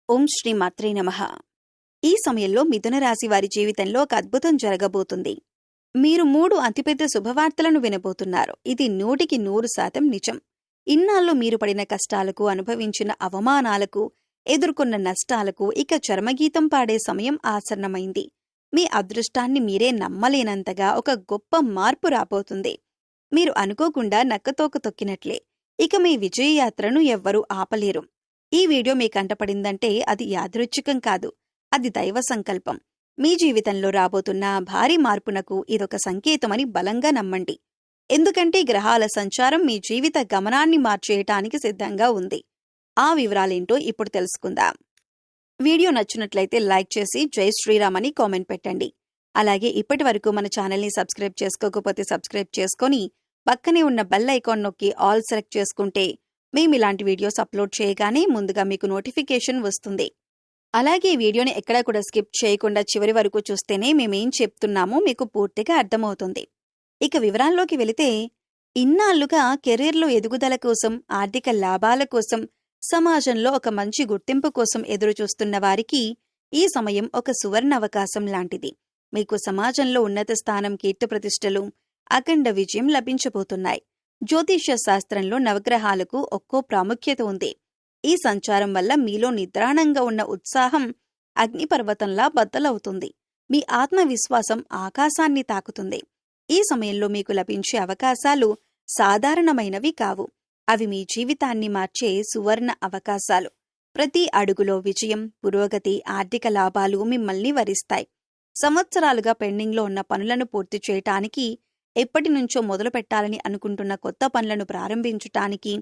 ఓం శ్రీ మాత్రే నమః. ఈ సమయంలో మిథున రాశి వారి జీవితంలో ఒక అద్భుతం జరగబోతుంది. మీరు 3 అతిపెద్ద శుభవార్తలను వినబోతున్నారు. ఇది 100% నిజం. ఇన్నాళ్ళు మీరు పడిన కష్టాలకు, అనుభవించిన అవమానాలకు, ఎదుర్కొన్న నష్టాలకు ఇక చరమగీతం పాడే సమయం ఆసన్నమైంది. మీ అదృష్టాన్ని మీరే నమ్మలేనంతగా ఒక గొప్ప మార్పు రాబోతుంది. మీరు అనుకోకుండా నక్కతోక తొక్కినట్లే. ఇక మీ విజయయాత్రను ఎవ్వరూ ఆపలేరు. ఈ వీడియో మీ కంటపడిందంటే అది యాదృచ్ఛికం కాదు, అది దైవ సంకల్పం. మీ జీవితంలో రాబోతున్న భారీ మార్పునకు ఇదొక సంకేతమని బలంగా నమ్మండి. ఎందుకంటే గ్రహాల సంచారం మీ జీవిత గమనాన్ని మార్చేయటానికి సిద్ధంగా ఉంది. ఆ వివరాలేంటో ఇప్పుడు తెలుసుకుందాం. వీడియో నచ్చినట్లయితే లైక్ చేసి జై శ్రీరామ్ అని కామెంట్ పెట్టండి. అలాగే ఇప్పటి వరకు మన ఛానల్ని సబ్స్క్రైబ్ చేసుకోకపోతే సబ్స్క్రైబ్ చేసుకొని పక్కనే ఉన్న బెల్ ఐకాన్ నొక్కి ఆల్ సెలెక్ట్ చేసుకుంటే మేము ఇలాంటి వీడియోస్ అప్లోడ్ చేయగానే ముందుగా మీకు నోటిఫికేషన్ వస్తుంది. అలాగే ఈ వీడియోని ఎక్కడా కూడా స్కిప్ చేయకుండా చివరి వరకు చూస్తేనే మేమేం చెప్తున్నామో మీకు పూర్తిగా అర్థమవుతుంది. ఇక వివరాల్లోకి వెళితే, ఇన్నాళ్లుగా కెరీర్లో ఎదుగుదల కోసం, ఆర్థిక లాభాల కోసం, సమాజంలో ఒక మంచి గుర్తింపు కోసం ఎదురుచూస్తున్న వారికి ఈ సమయం ఒక సువర్ణ అవకాశం లాంటిది. మీకు సమాజంలో ఉన్నత స్థానం, కీర్తిప్రతిష్టలు, అఖండ విజయం లభించబోతున్నాయి. జ్యోతిష్య శాస్త్రంలో నవగ్రహాలకు ఒక్కో ప్రాముఖ్యత ఉంది. ఈ సంచారం వల్ల మీలో నిద్రాణంగా ఉన్న ఉత్సాహం అగ్నిపర్వతంలా బద్దలవుతుంది. మీ ఆత్మవిశ్వాసం ఆకాశాన్ని తాకుతుంది. ఈ సమయంలో మీకు లభించే అవకాశాలు సాధారణమైనవి కావు. అవి మీ జీవితాన్ని మార్చే సువర్ణ అవకాశాలు. ప్రతి అడుగులో విజయం, పురోగతి, ఆర్థిక లాభాలు మిమ్మల్ని వరిస్తాయి. సంవత్సరాలుగా పెండింగ్లో ఉన్న పనులను పూర్తి చేయటానికి, ఎప్పటి నుంచో మొదలు పెట్టాలని అనుకుంటున్న కొత్త పనులను ప్రారంభించటానికి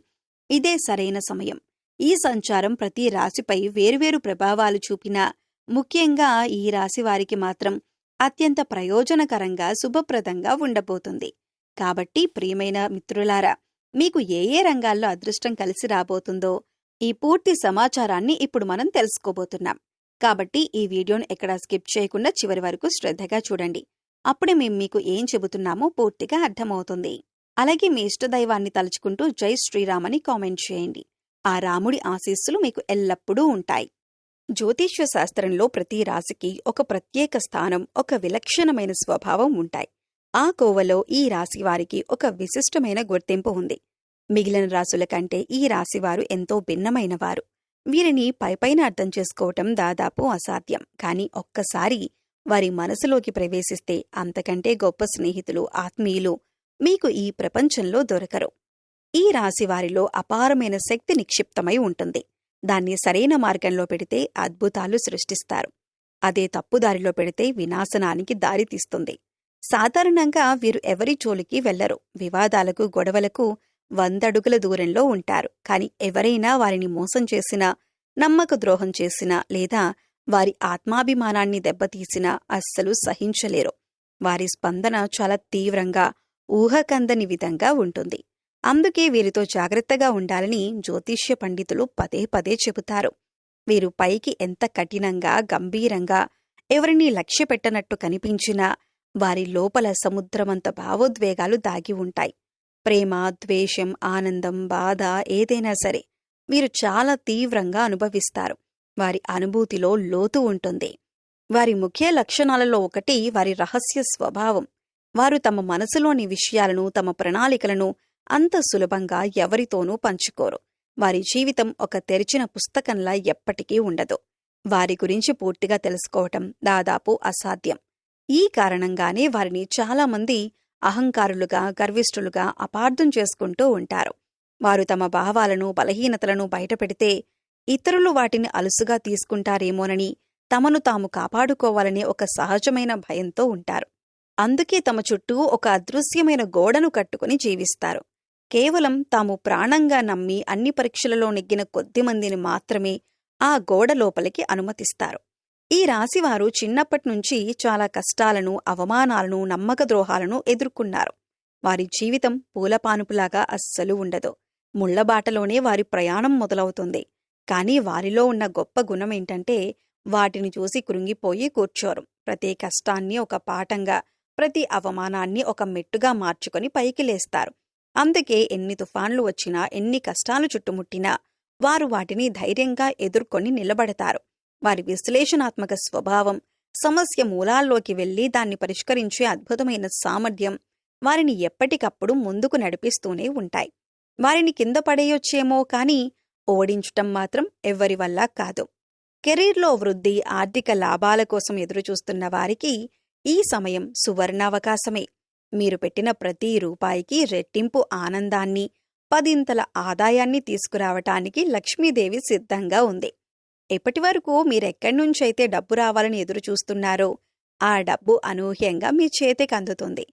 ఇదే సరైన సమయం. ఈ సంచారం ప్రతి రాశిపై వేరువేరు ప్రభావాలు చూపినా ముఖ్యంగా ఈ రాశి వారికి మాత్రం అత్యంత ప్రయోజనకరంగా, శుభప్రదంగా ఉండబోతుంది. కాబట్టి ప్రియమైన మిత్రులారా, మీకు ఏ ఏ రంగాల్లో అదృష్టం కలిసి రాబోతుందో ఈ పూర్తి సమాచారాన్ని ఇప్పుడు మనం తెలుసుకోబోతున్నాం. కాబట్టి ఈ వీడియోను ఎక్కడా స్కిప్ చేయకుండా చివరి వరకు శ్రద్ధగా చూడండి. అప్పుడే మేము మీకు ఏం చెబుతున్నామో పూర్తిగా అర్థమవుతుంది. అలాగే మీ ఇష్టదైవాన్ని తలుచుకుంటూ జై శ్రీరామ్ అని కామెంట్ చేయండి. ఆ రాముడి ఆశీస్సులు మీకు ఎల్లప్పుడూ ఉంటాయి. జ్యోతిష్య శాస్త్రంలో ప్రతి రాశికి ఒక ప్రత్యేక స్థానం, ఒక విలక్షణమైన స్వభావం ఉంటాయి. ఆ కోవలో ఈ రాశి వారికి ఒక విశిష్టమైన గుర్తింపు ఉంది. మిగిలిన రాశుల కంటే ఈ రాశివారు ఎంతో భిన్నమైనవారు. వీరిని పైపైన అర్థం చేసుకోవటం దాదాపు అసాధ్యం. కానీ ఒక్కసారి వారి మనసులోకి ప్రవేశిస్తే అంతకంటే గొప్ప స్నేహితులు, ఆత్మీయులు మీకు ఈ ప్రపంచంలో దొరకరు. ఈ రాశివారిలో అపారమైన శక్తి నిక్షిప్తమై ఉంటుంది. దాన్ని సరైన మార్గంలో పెడితే అద్భుతాలు సృష్టిస్తారు. అదే తప్పుదారిలో పెడితే వినాశనానికి దారితీస్తుంది. సాధారణంగా వీరు ఎవరి జోలికి వెళ్లరు. వివాదాలకు, గొడవలకు 100 అడుగుల దూరంలో ఉంటారు. కాని ఎవరైనా వారిని మోసం చేసినా, నమ్మక ద్రోహం చేసినా లేదా వారి ఆత్మాభిమానాన్ని దెబ్బతీసినా అస్సలు సహించలేరు. వారి స్పందన చాలా తీవ్రంగా, ఊహకందని విధంగా ఉంటుంది. అందుకే వీరితో జాగ్రత్తగా ఉండాలని జ్యోతిష్య పండితులు పదే పదే చెబుతారు. వీరు పైకి ఎంత కఠినంగా, గంభీరంగా, ఎవరినీ లక్ష్యపెట్టనట్టు కనిపించినా వారి లోపల సముద్రమంత భావోద్వేగాలు దాగి ఉంటాయి. ప్రేమ, ద్వేషం, ఆనందం, బాధ ఏదైనా సరే వీరు చాలా తీవ్రంగా అనుభవిస్తారు. వారి అనుభూతిలో లోతు ఉంటుంది. వారి ముఖ్య లక్షణాలలో ఒకటి వారి రహస్య స్వభావం. వారు తమ మనసులోని విషయాలను, తమ ప్రణాళికలను అంత సులభంగా ఎవరితోనూ పంచుకోరు. వారి జీవితం ఒక తెరిచిన పుస్తకంలా ఎప్పటికీ ఉండదు. వారి గురించి పూర్తిగా తెలుసుకోవటం దాదాపు అసాధ్యం. ఈ కారణంగానే వారిని చాలామంది అహంకారులుగా, గర్విష్ఠులుగా అపార్థం చేసుకుంటూ ఉంటారు. వారు తమ భావాలను, బలహీనతలను బయటపెడితే ఇతరులు వాటిని అలుసుగా తీసుకుంటారేమోనని, తమను తాము కాపాడుకోవాలనే ఒక సహజమైన భయంతో ఉంటారు. అందుకే తమ చుట్టూ ఒక అదృశ్యమైన గోడను కట్టుకుని జీవిస్తారు. కేవలం తాము ప్రాణంగా నమ్మి అన్ని పరీక్షలలో నెగ్గిన కొద్దిమందిని మాత్రమే ఆ గోడ లోపలికి అనుమతిస్తారు. ఈ రాశివారు చిన్నప్పటినుంచి చాలా కష్టాలను, అవమానాలను, నమ్మకద్రోహాలను ఎదుర్కొన్నారు. వారి జీవితం పూలపానుపులాగా అస్సలు ఉండదు. ముళ్లబాటలోనే వారి ప్రయాణం మొదలవుతుంది. కానీ వారిలో ఉన్న గొప్ప గుణమేంటంటే వాటిని చూసి కృంగిపోయి కూర్చోరు. ప్రతి కష్టాన్ని ఒక పాఠంగా, ప్రతి అవమానాన్ని ఒక మెట్టుగా మార్చుకొని పైకి లేస్తారు. అందుకే ఎన్ని తుఫాన్లు వచ్చినా, ఎన్ని కష్టాలు చుట్టుముట్టినా వారు వాటిని ధైర్యంగా ఎదుర్కొని నిలబడతారు. వారి విశ్లేషణాత్మక స్వభావం, సమస్య మూలాల్లోకి వెళ్లి దాన్ని పరిష్కరించే అద్భుతమైన సామర్థ్యం వారిని ఎప్పటికప్పుడు ముందుకు నడిపిస్తూనే ఉంటాయి. వారిని కింద పడేయొచ్చేమో కానీ ఓడించటం మాత్రం ఎవ్వరి వల్ల కాదు. కెరీర్లో వృద్ధి, ఆర్థిక లాభాల కోసం ఎదురుచూస్తున్న వారికి ఈ సమయం సువర్ణావకాశమే. మీరు పెట్టిన ప్రతి రూపాయికి రెట్టింపు ఆనందాన్ని, 10 ఆదాయాన్ని తీసుకురావటానికి లక్ష్మీదేవి సిద్ధంగా ఉంది. ఇప్పటివరకు మీరెక్కడ్నుంచైతే డబ్బు రావాలని ఎదురుచూస్తున్నారో ఆ డబ్బు అనూహ్యంగా మీ చేతికి అందుతుంది.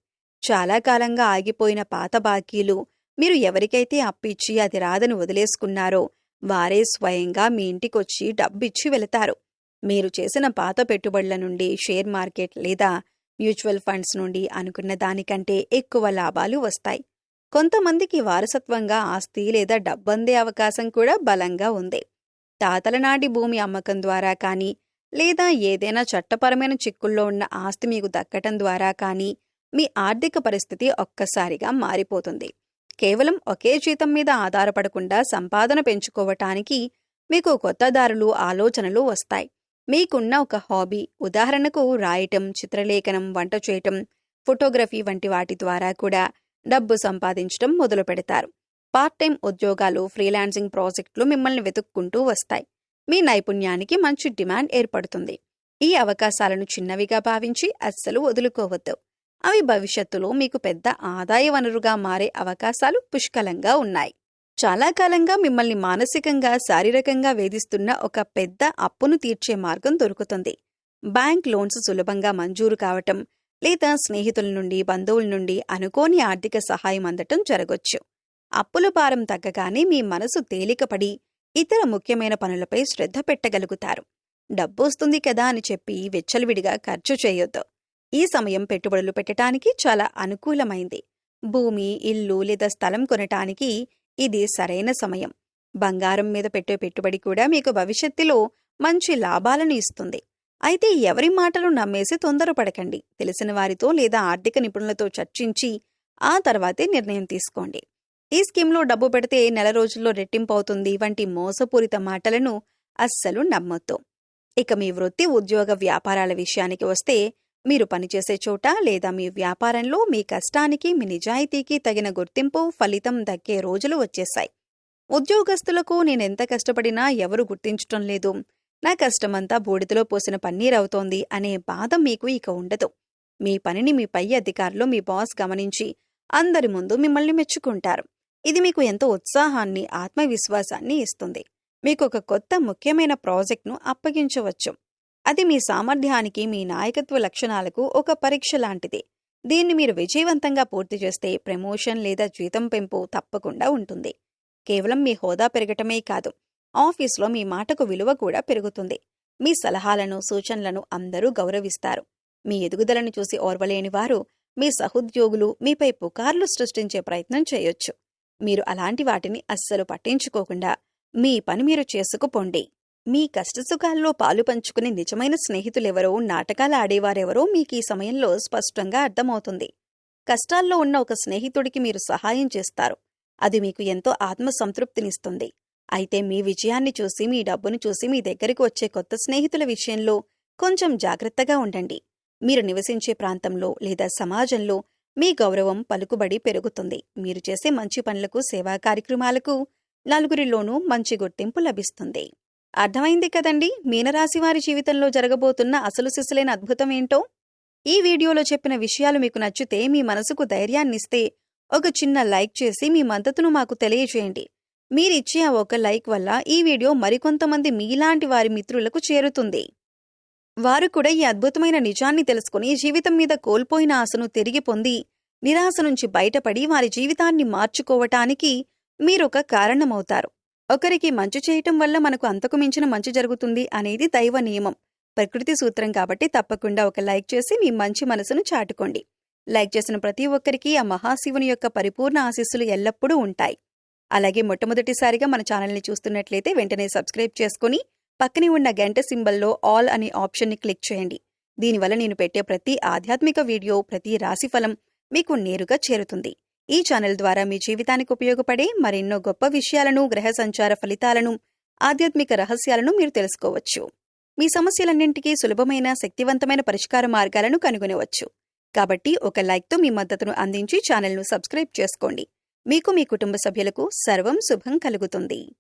చాలా కాలంగా ఆగిపోయిన పాత బాకీలు, మీరు ఎవరికైతే అప్పిచ్చి అది రాదని వదిలేసుకున్నారో వారే స్వయంగా మీ ఇంటికొచ్చి డబ్బిచ్చి వెళతారు. మీరు చేసిన పాత పెట్టుబడుల నుండి, షేర్ మార్కెట్ లేదా మ్యూచువల్ ఫండ్స్ నుండి అనుకున్న దానికంటే ఎక్కువ లాభాలు వస్తాయి. కొంతమందికి వారసత్వంగా ఆస్తి లేదా డబ్బందే అవకాశం కూడా బలంగా ఉంది. తాతల నాటి భూమి అమ్మకం ద్వారా కానీ, లేదా ఏదైనా చట్టపరమైన చిక్కుల్లో ఉన్న ఆస్తి మీకు దక్కటం ద్వారా కానీ మీ ఆర్థిక పరిస్థితి ఒక్కసారిగా మారిపోతుంది. కేవలం ఒకే జీతం మీద ఆధారపడకుండా సంపాదన పెంచుకోవటానికి మీకు కొత్త దారులు, ఆలోచనలు వస్తాయి. మీకున్న ఒక హాబీ, ఉదాహరణకు రాయటం, చిత్రలేఖనం, వంట చేయటం, ఫోటోగ్రఫీ వంటి వాటి ద్వారా కూడా డబ్బు సంపాదించటం మొదలు పెడతారు. పార్ట్ టైం ఉద్యోగాలు, ఫ్రీలాన్సింగ్ ప్రాజెక్టులు మిమ్మల్ని వెతుక్కుంటూ వస్తాయి. మీ నైపుణ్యానికి మంచి డిమాండ్ ఏర్పడుతుంది. ఈ అవకాశాలను చిన్నవిగా భావించి అస్సలు వదులుకోవద్దు. అవి భవిష్యత్తులో మీకు పెద్ద ఆదాయ వనరుగా మారే అవకాశాలు పుష్కలంగా ఉన్నాయి. చాలా కాలంగా మిమ్మల్ని మానసికంగా, శారీరకంగా వేధిస్తున్న ఒక పెద్ద అప్పును తీర్చే మార్గం దొరుకుతుంది. బ్యాంక్ లోన్స్ సులభంగా మంజూరు కావటం, లేదా స్నేహితుల నుండి, బంధువుల నుండి అనుకోని ఆర్థిక సహాయం అందటం జరగొచ్చు. అప్పుల భారం తగ్గగానే మీ మనసు తేలికపడి ఇతర ముఖ్యమైన పనులపై శ్రద్ధ పెట్టగలుగుతారు. డబ్బొస్తుంది కదా అని చెప్పి విచ్చలవిడిగా ఖర్చు చేయొద్దు. ఈ సమయం పెట్టుబడులు పెట్టడానికి చాలా అనుకూలమైంది. భూమి, ఇల్లు లేదా స్థలం కొనటానికి ఇది సరైన సమయం. బంగారం మీద పెట్టే పెట్టుబడి కూడా మీకు భవిష్యత్తులో మంచి లాభాలను ఇస్తుంది. అయితే ఎవరి మాటలు నమ్మేసి తొందరపడకండి. తెలిసిన వారితో లేదా ఆర్థిక నిపుణులతో చర్చించి ఆ తర్వాతే నిర్ణయం తీసుకోండి. ఈ స్కీమ్లో డబ్బు పెడితే నెల రోజుల్లో రెట్టింపు అవుతుంది వంటి మోసపూరిత మాటలను అస్సలు నమ్మొద్దు. ఇక మీ వృత్తి, ఉద్యోగ, వ్యాపారాల విషయానికి వస్తే మీరు పనిచేసే చోట లేదా మీ వ్యాపారంలో మీ కష్టానికి, మీ నిజాయితీకి తగిన గుర్తింపు, ఫలితం దక్కే రోజులు వచ్చేశాయి. ఉద్యోగస్తులకు నేనెంత కష్టపడినా ఎవరు గుర్తించటం లేదు, నా కష్టమంతా బూడిదలో పోసిన పన్నీరవుతోంది అనే బాధ మీకు ఇక ఉండదు. మీ పనిని మీ పై అధికారులు, మీ బాస్ గమనించి అందరి ముందు మిమ్మల్ని మెచ్చుకుంటారు. ఇది మీకు ఎంతో ఉత్సాహాన్ని, ఆత్మవిశ్వాసాన్ని ఇస్తుంది. మీకు ఒక కొత్త ముఖ్యమైన ప్రాజెక్ట్ను అప్పగించవచ్చు. అది మీ సామర్థ్యానికి, మీ నాయకత్వ లక్షణాలకు ఒక పరీక్ష లాంటిది. దీన్ని మీరు విజయవంతంగా పూర్తి చేస్తే ప్రమోషన్ లేదా జీతం పెంపు తప్పకుండా ఉంటుంది. కేవలం మీ హోదా పెరగటమే కాదు, ఆఫీస్లో మీ మాటకు విలువ కూడా పెరుగుతుంది. మీ సలహాలను, సూచనలను అందరూ గౌరవిస్తారు. మీ ఎదుగుదలను చూసి ఓర్వలేని వారు, మీ సహోద్యోగులు మీపై పుకార్లు సృష్టించే ప్రయత్నం చేయొచ్చు. మీరు అలాంటి వాటిని అస్సలు పట్టించుకోకుండా మీ పని మీరు చేసుకుపోండి. మీ కష్టసుఖాల్లో పాలు పంచుకునే నిజమైన స్నేహితులెవరో, నాటకాలు ఆడేవారెవరో మీకీ సమయంలో స్పష్టంగా అర్థమవుతుంది. కష్టాల్లో ఉన్న ఒక స్నేహితుడికి మీరు సహాయం చేస్తారు. అది మీకు ఎంతో ఆత్మసంతృప్తినిస్తుంది. అయితే మీ విజయాన్ని చూసి, మీ డబ్బును చూసి మీ దగ్గరికి వచ్చే కొత్త స్నేహితుల విషయంలో కొంచెం జాగ్రత్తగా ఉండండి. మీరు నివసించే ప్రాంతంలో లేదా సమాజంలో మీ గౌరవం, పలుకుబడి పెరుగుతుంది. మీరు చేసే మంచి పనులకు, సేవా కార్యక్రమాలకు నలుగురిలోనూ మంచి గుర్తింపు లభిస్తుంది. అర్థమైంది కదండి మీనరాశివారి జీవితంలో జరగబోతున్న అసలు సిసలైన అద్భుతం ఏంటో. ఈ వీడియోలో చెప్పిన విషయాలు మీకు నచ్చితే, మీ మనసుకు ధైర్యాన్నిస్తే ఒక చిన్న లైక్ చేసి మీ మద్దతును మాకు తెలియజేయండి. మీరిచ్చే ఆ ఒక లైక్ వల్ల ఈ వీడియో మరికొంతమంది మీలాంటి వారి మిత్రులకు చేరుతుంది. వారు కూడా ఈ అద్భుతమైన నిజాన్ని తెలుసుకుని జీవితం మీద కోల్పోయిన ఆశను తిరిగి పొంది, నిరాశ నుంచి బయటపడి వారి జీవితాన్ని మార్చుకోవటానికి మీరొక కారణమవుతారు. ఒకరికి మంచి చేయటం వల్ల మనకు అంతకు మించిన మంచి జరుగుతుంది అనేది దైవ నియమం, ప్రకృతి సూత్రం. కాబట్టి తప్పకుండా ఒక లైక్ చేసి మీ మంచి మనసును చాటుకోండి. లైక్ చేసిన ప్రతి ఒక్కరికి ఆ మహాశివుని యొక్క పరిపూర్ణ ఆశీస్సులు ఎల్లప్పుడూ ఉంటాయి. అలాగే మొట్టమొదటిసారిగా మన ఛానల్ని చూస్తున్నట్లయితే వెంటనే సబ్స్క్రైబ్ చేసుకుని పక్కనే ఉన్న గంట సింబల్లో ఆల్ అనే ఆప్షన్ని క్లిక్ చేయండి. దీనివల్ల నేను పెట్టే ప్రతి ఆధ్యాత్మిక వీడియో, ప్రతి రాశిఫలం మీకు నేరుగా చేరుతుంది. ఈ ఛానల్ ద్వారా మీ జీవితానికి ఉపయోగపడే మరెన్నో గొప్ప విషయాలను, గ్రహ సంచార ఫలితాలను, ఆధ్యాత్మిక రహస్యాలను మీరు తెలుసుకోవచ్చు. మీ సమస్యలన్నింటికీ సులభమైన, శక్తివంతమైన పరిష్కార మార్గాలను కనుగొనవచ్చు. కాబట్టి ఒక లైక్తో మీ మద్దతును అందించి ఛానల్ను సబ్స్క్రైబ్ చేసుకోండి. మీకు, మీ కుటుంబ సభ్యులకు సర్వం శుభం కలుగుతుంది.